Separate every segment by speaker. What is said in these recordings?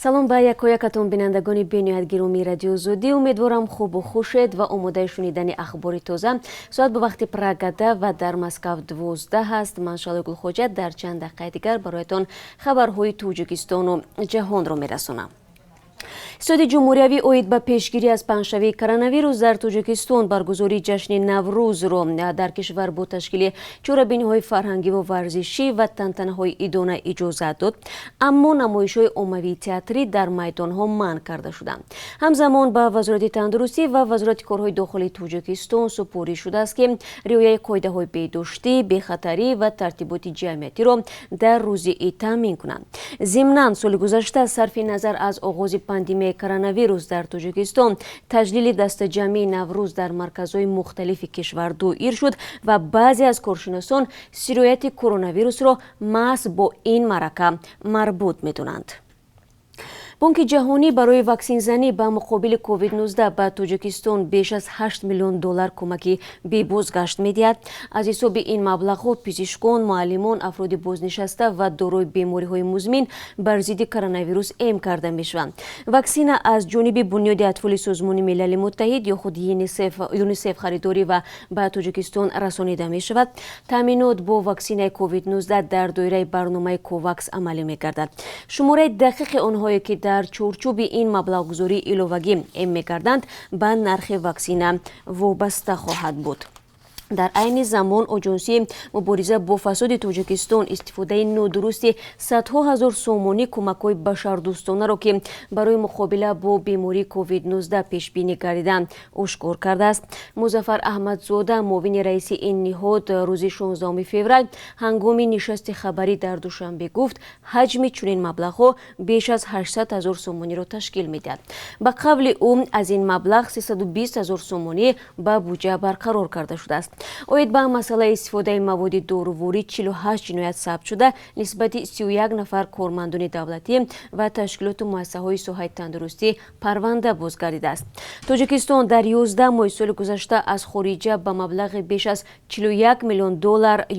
Speaker 1: салом ба якоякатон бинандагони бениҳоят гиромии радио Зудӣ. Умедворам хубу хушед ва омодаи шунидани ахбори тоза. Соат ба вақти прагада ва дар Москав 12 ҳаст. Ман Шалои Гулхоҷа дар чанд дақиқаи дигар бароятон хабарҳои Тоҷикистону ҷаҳонро мерасонам. Иқтисоди ҷумҳуриявӣ оид ба пешгирӣ аз паҳншавии коронавирус дар Тоҷикистон баргузории ҷашни Наврӯзро дар кишвар бо ташкили чорабиниҳои фарҳангиву варзишӣ ва тантанаҳои идона иҷозат дод, аммо намоишҳои оммавии театрӣ дар майдонҳо манъ карда шуданд. Ҳамзамон ба Вазорати тандурустӣ ва Вазорати корҳои дохилии Тоҷикистон супорӣ шудааст, ки риояи қоидаҳои бедоштӣ, бехатарӣ ва тартиботи ҷамъиятиро дар рӯзи ид таъмин кунанд. Зимнан соли гузашта сарфи назар аз оғози пандемияи коронавирус дар Тоҷикистон таҷлили дастаҷамъии Наврӯз дар марказҳои мухталифи кишвар доир шуд ва баъзе аз коршиносон сирояти коронавирусро маҳз бо ин маърака марбут медонанд. Бонки ҷаҳонӣ барои ваксинзанӣ ба муқобили COVID-19 ба Тоҷикистон беш аз $8 миллион кӯмаки бебозгашт медиҳад. Аз ҳисоби ин маблағҳо пизишкон, муаллимон, афроди бознишаста ва дорои бемориҳои музмин бар зидди коронавирус эм карда мешаванд. Ваксина аз ҷониби Бунёди атфоли Созмони Милали Муттаҳид ё худ ЮНИСЕФ харидорӣ ва ба Тоҷикистон расонида мешавад. таъминот бо ваксинаи COVID-19 дар доираи барномаи ковакс амалӣ мегардад. Шумораи дақиқи онҳое ки дар чорчӯби ин маблағгузории иловагӣ эм мекарданд ба нархи ваксина вобаста хоҳад буд. Дар айни замон Оҷонсии мубориза бо фасоди Тоҷикистон истифодаи нодурусти садҳо ҳазор сомонӣ кӯмакҳои башардӯстонаро ки барои муқобила бо бемории COVID-19 пешбинӣ гардиданд ошкор кардааст. Музаффар Аҳмадзода, муовини раиси ин ниҳод, рӯзи 16 феврал ҳангоми нишасти хабарӣ дар Душанбе гуфт, ҳаҷми чунин маблағҳо беш аз 800 ҳазор сомониро ташкил медиҳад. Ба қавли ӯ, аз ин маблағ 320 ҳазор сомонӣ ба буҷа барқарор карда шудааст. Оид ба масъалаи истифодаи маводи доруворӣ 48 ҷиноят сабт шуда, нисбати 31 нафар кормандони давлатӣ ва ташкилоту муассисаҳои соҳаи тандурустӣ парванда бозгардидааст. Тоҷикистон дар 11 моҳи соли гузашта аз хориҷа ба маблағи беш аз $41 миллион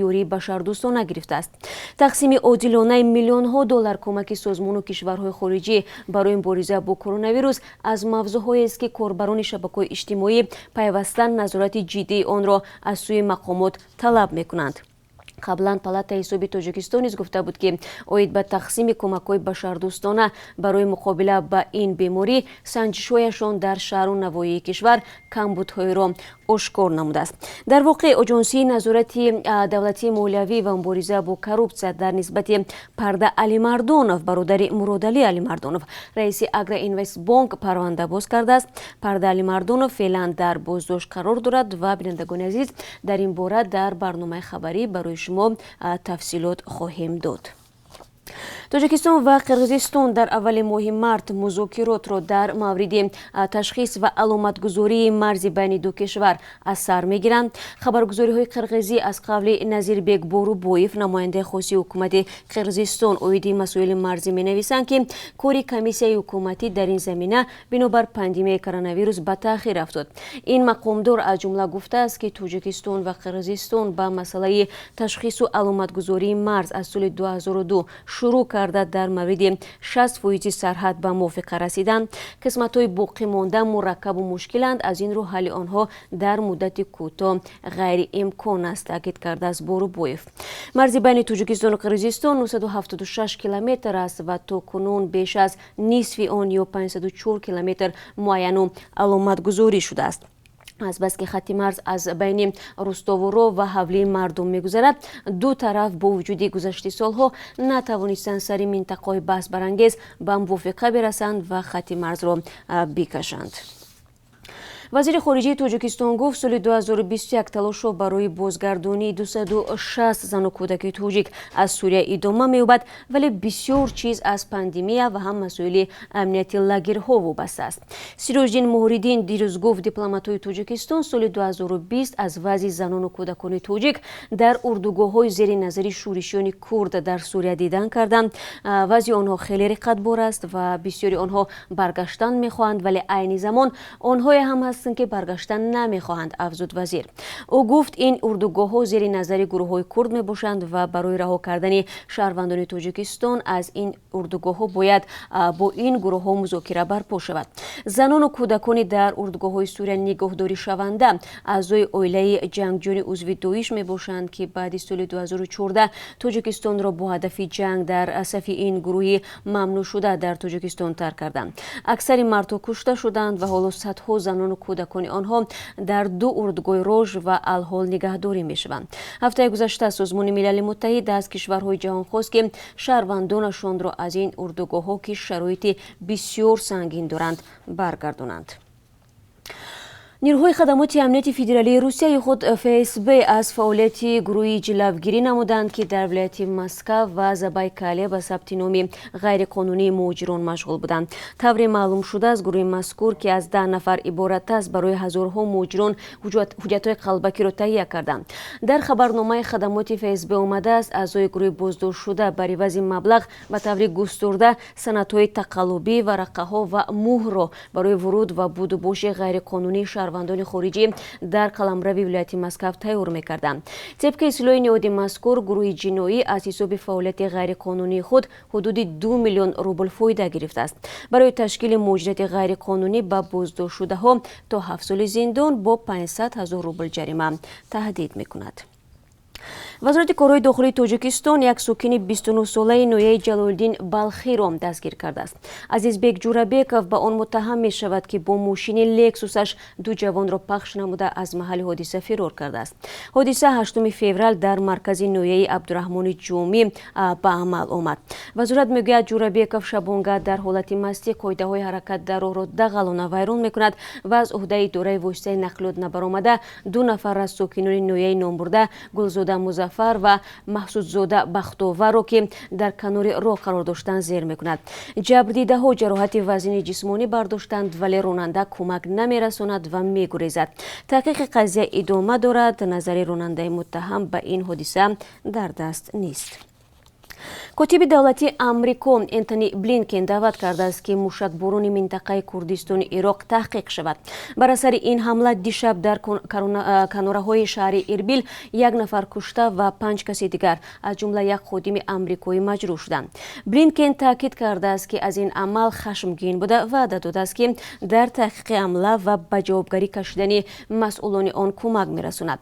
Speaker 1: ёрии башардӯстона гирифтааст. Тақсими одилонаи миллионҳо доллар кӯмаки созмону кишварҳои хориҷӣ барои мубориза бо коронавирус аз мавзӯъҳоест, ки корбарони шабакаҳои иҷтимоӣ пайвастан назорати ҷиддии онро аз сӯи мақомот талаб мекунанд. қаблан палатаи ҳисоби Тоҷикистон низ гуфта буд, ки оид ба тақсими кӯмакҳои башардӯстона барои муқобила ба ин беморӣ санҷишҳояшон дар шаҳру навоии кишвар камбудҳоеро ошкор намудааст. Дар воқеъ Оҷонсии назорати давлатии молиявӣ ва мубориза бо коррупсия дар нисбати Парда Алимардонов, бародари Муродали Алимардонов, раиси Агроинвестбонк парванда боз кардааст. Парда Алимардонов феълан дар боздошт қарор дорад ва бинандагони азиз, дар ин бора дар барномаи хабарӣ барои шумо тафсилот хоҳем дод. Тоҷикистон ва Қирғизистон дар аввали моҳи март музокиротро дар мавриди ташхис ва аломатгузории марзи байни ду кишвар аз сар мегиранд. Хабаргузориҳои қирғизӣ аз қавли Назирбек Борубоев, намояндаи хоси ҳукумати Қирғизистон оиди масоили марзӣ менависанд, ки кори комиссияи ҳукуматӣ дар ин замина бинобар пандемияи коронавирус ба таъхир афтод. Ин мақомдор аз ҷумла гуфтааст, ки Тоҷикистон ва Қирғизистон ба масъалаи ташхису аломатгузории марз аз соли 2002 шурӯъ карда дар мавриди 60% Сархатт ба мувофиқа расиданд. қисматҳои боқӣ монда мураккабу мушкиланд, аз ин рӯ ҳалли онҳо дар муддати кӯтоҳ ғайриимкон аст, таъкид кардааст Борубоев. Марзи байни Тоҷикистону Қирғизистон 976 километр аст ва то кунун беш аз нисфи он ё 504 километр муайяну аломатгузорӣ шудааст. Азбаски хатти марз аз байни рӯстовуро ва ҳавлии мардум мегузарад, ду тараф бо вуҷуди гузашти солҳо натавонистанд сари минтақаҳои баҳсбарангез ба мувофиқа берасанд ва хатти марзро бикашанд. Вазири хориҷии Тоҷикистон гуфт, соли 2021 талошҳо барои бозгардонии 260 зану кӯдакии тоҷик аз Сурия идома меёбад, вале бисёр чиз аз пандемия ва ҳам масоили амнияти лагерҳо вобаста аст. Сироҷдин Моҳриддин дирӯз гуфт, дипломатҳои Тоҷикистон соли 2020 аз вазъи занону кӯдакони тоҷик дар урдугоҳҳои зери назари шӯришиёни курд дар Сурия дидан карданд. Вазъи онҳо хеле риққатбор аст ва бисёри онҳо баргаштан мехоҳанд, вале айни замон онҳое ҳам ҳастанд, ҳастанд ки баргаштан намехоҳанд, афзуд вазир. ӯ гуфт ин урдугоҳҳо зери назари гурӯҳҳои курд мебошанд ва барои раҳо кардани шаҳрвандони тоҷикистон аз ин урдугоҳҳо бояд бо ин гурӯҳҳо музокира барпо шавад. занону кӯдакони дар урдугоҳҳои Сурия нигоҳдорӣ шаванда аъзои оилаи ҷангҷӯёни узви Доиш мебошанд ки баъди соли 2014 тоҷикистонро бо ҳадафи ҷанг дар сафи ин гурӯҳи мамнӯъшуда дар тоҷикистон тарк карданд. аксари мардҳо кушта шуданд ва ҳоло садҳо занону кӯдакони онҳо дар ду урдугоҳи рож ва алҳол нигаҳдорӣ мешаванд. ҳафтаи гузашта Созмони Милали Муттаҳид аз кишварҳои ҷаҳон хост ки шаҳрвандонашонро аз ин урдугоҳҳо ки шароити бисёр сангин доранд баргардонанд. نیروهای خدمات امنیتی فدرالی روسیه خود ФСБ از فعالیت گروهی جلوگیری نمودند که در ولایت مسکو و زبایکاله به ثبت نام غیرقانونی مهاجران مشغول بودند. طوری معلوم شده از گروه مذکور که از 10 نفر عبارت است برای هزارها مهاجران حجت‌های قلبکی را تهیه کردند. در خبرنامه خدمات ФСБ آمده است اعضای گروه بازداشت شده بر عوض مبلغ به طور گسترده سندهای تقلبی، ورقه‌ها و مهر را برای ورود و بود و باش غیرقانونی شهروندان خارجی در قلمرو ولایت مسکو تیار می‌کردند. طبق اطلاع نهاد مذکور گروه جنایی از حساب فعالیت غیرقانونی خود حدود 2 میلیون روبل فایده گرفته است. برای تشکیل مهاجرت غیرقانونی به بازداشت شده‌ها تا 7 سال زندان با 500,000 روبل جریمه تهدید می‌کند. وزارت کارهای داخلی تاجیکستان یک ساکن 29 ساله نویه جلالدین بلخی را دستگیر کرده است. عزیزبек جورابеков به آن متهم می شود که با ماشین لکسوسش دو جوان را پخش نموده از محل حادثه فرار کرده است. حادثه 8 فوریه در مرکز نویه عبدالرحمن جومی به عمل آمد. وزارت میگوید جورابеков شبانگاه در حالت مستی قاعده‌های حرکت در راه را دغلانه ویران میکند و از عهده اداره واسطه نقلات نبرآمده 2 نفر از ساکنان نویه نامبرده گلزاده مظفر و محسودزاده بختاور را که در کنار راه قرار داشتند زیر میکند. جبردیده ها جراحت وزن جسمانی برداشتند ولی راننده کمک نمیرساند و میگریزد. تحقیق قضیه ادامه دارد. نظر راننده متهم به این حادثه در دست نیست. کاتب دولتی آمریکا انتونی بلینکن دعوت کرده است که موشکباران منطقه کردستان عراق تحقیق شود. بر اثر این حمله دیشب در کناره‌های شهر اربیل 1 نفر کشته و 5 کس دیگر از جمله یک خادم آمریکایی مجروح شدند. بلینکن تاکید کرده است که از این عمل خشمگین بوده و وعده داده است که در تحقیق حمله و به جوابگری کشیدن مسئولان آن کمک می‌رساند.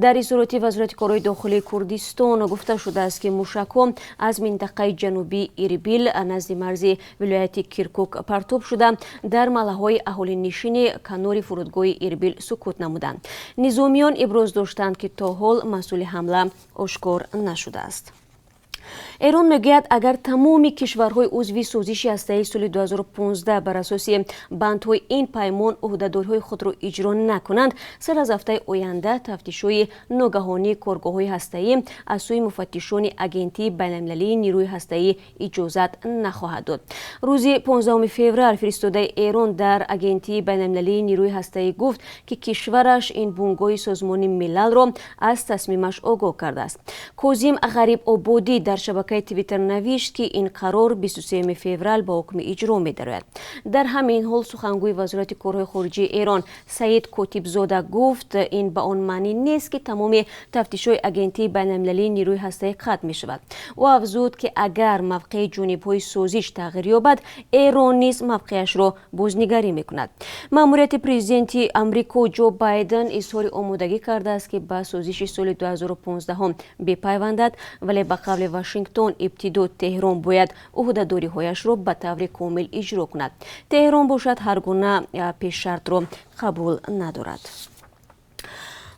Speaker 1: در این صورت وزارت کارهای داخلی کردستان گفته شده است که موشک‌ها از منطقه جنوبی اربیل نزد مرز ولایت کرکوک پرتاب شده در محله‌های اهالی نشین کنار فرودگاه اربیل سقوط نمودند. نظامیان ابراز داشتند که تا حال مسئول حمله آشکار نشده است. ایران میگوید اگر تمامی کشورهای عضو سازش هسته‌ای سال 2015 بر اساس بندهای این پیمان عهدهداری‌های خود را اجرا نکنند، سر از هفته آینده تفتیش‌های ناگهانی کارگاه‌های هسته‌ای از سوی مفتشان اگنتی بین‌المللی نیروی هسته‌ای اجازت نخواهد داد. روز 15 فوریه فرستاده ایران در اگنتی بین‌المللی نیروی هسته‌ای گفت که کشورش این بنگاه سازمان ملل را از تصمیمش آگاه کرده است. کاظم غریب آبادی در شبکه توییتر نوشت که این قرار 23 فوریه با حکم اجرا می‌دارد. در همین حال سخنگوی وزارت کارهای خارجه ایران سعید کاتب‌زاده گفت این به آن معنی نیست که تمام تفتیش‌های اگنتی بین‌المللی نیروی هسته‌ای قطع می‌شود. او افزود که اگر موقع جانب‌های سازش تغییر یابد ایران نیز موقعش را بازنگری می‌کند. مأموریت پرزیدنت آمریکا جو بایدن اظهار آمادگی کرده است که با سازش سال 2015 بپیوندد، ولی به قول واشنگتن ابتدا تهران باید عهده‌داری‌هایش را به طور کامل اجرا کند. تهران باشد هر گونه پیش شرط را قبول ندارد.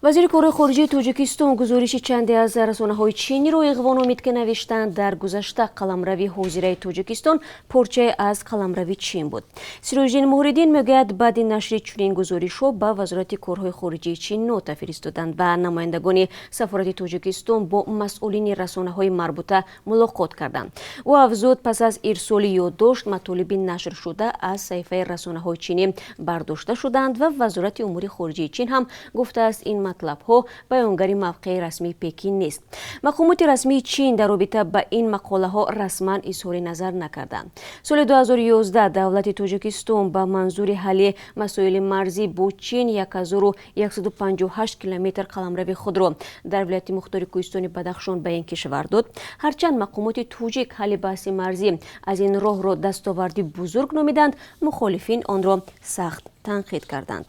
Speaker 1: وزیر کارهای خارجه تاجیکستان گزارش چندی از رسانه‌های چینی را اقوام آمد که نوشتند در گذشته قلمرو حاضره تاجیکستان پارچه از قلمرو چین بود. سیروژدین موردین میگوید بعد نشر چنین گزارش‌ها به وزارت کارهای خارجه چین نوت فرستادند و نمایندگان سفارت تاجیکستان با مسئولین رسانه‌های مربوطه ملاقات کردند. او افزود پس از ارسال یادداشت مطالب نشر شده از صفحه رسانه‌های چینی برداشته شدند و وزارت امور خارجه چین هم گفته است این матлабҳо баёнгари мавқеи расмии Пекин нест. мақомоти расмии Чин дар робита ба ин мақолаҳо расман изҳори назар накарданд. соли 2011 давлати Тоҷикистон ба манзури ҳалли масоили марзӣ бо Чин 1158 километр қаламрави худро дар вилояти мухтори кӯҳистони Бадахшон ба ин кишвар дод. ҳарчанд мақомоти тоҷик ҳалли баҳси марзӣ аз ин роҳро дастоварди бузург номиданд, мухолифин онро сахт танқид карданд.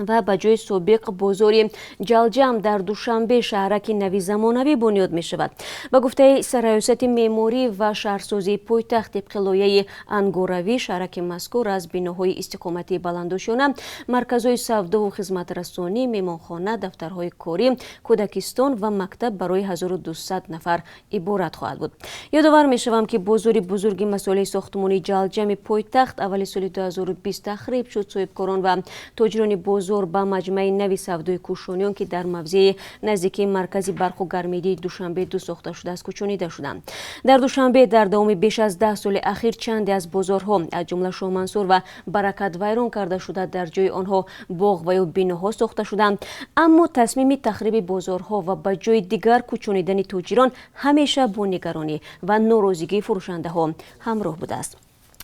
Speaker 1: و به جای سابق بازار جلجم در دوشنبه شهرک نوی زمانوی بنیاد می شود. به گفته سرایست معماری و شهرسازی پایتخت طبق لایحه انگاروی شهرک مذکور از بناهای استقامتی بلندوشانه، مرکزهای سودا و خدمت رسانی، مهمانخانه، دفترهای کاری، کودکستان و مکتب برای 1200 نفر عبارت خواهد بود. یادآور می شوم که بازار بزرگ مسائل ساختمانی جلجم پایتخت اول سال 2020 تخریب شد. صاحبکاران و تاجران بازار با مجمع نوی سودای کوشانیان که در موضع نزدیکی مرکزی برق و گرمیدی دوشنبه دو ساخته شده است کوچانیده شدند. در دوشنبه در دوام بیش از 10 سال اخیر چندی از بازارها از جمله شاه منصور و برکت ویران کرده شده، در جای آنها باغ و یا بناها ساخته شدند. اما تصمیم تخریب بازارها و به جای دیگر کوچانیدن تاجران همیشه با نگرانی و ناراضگی فروشنده ها همراه بوده است.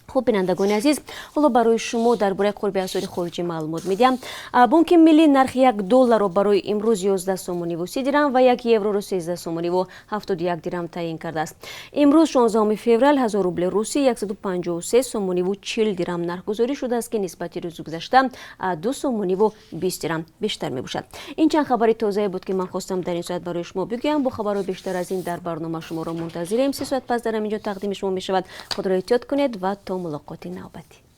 Speaker 1: خب بینندگان عزیز، حالا برای شما درباره قرب اسعار خارجی معلومات میدیم. بانک ملی نرخ $1 را برای امروز 11 سوم و 30 درم و 1 یورو را 13 سوم و 71 درم تعیین کرده است. امروز 16 فوریه 1000 روبل روسی 153 سوم و 40 درم نرخ‌گذاری شده است که نسبت روز گذشته 2 سوم و 20 درم بیشتر می باشد. این چند خبر تازه بود که من خواستم در این ساعت برای شما بگویم. با خبرهای بیشتر از این در برنامه شما را منتظریم. 3 ساعت پس در اینجا تقدیم شما می شود. خود را احتیاط کنید و تا ملاقات نوبتی.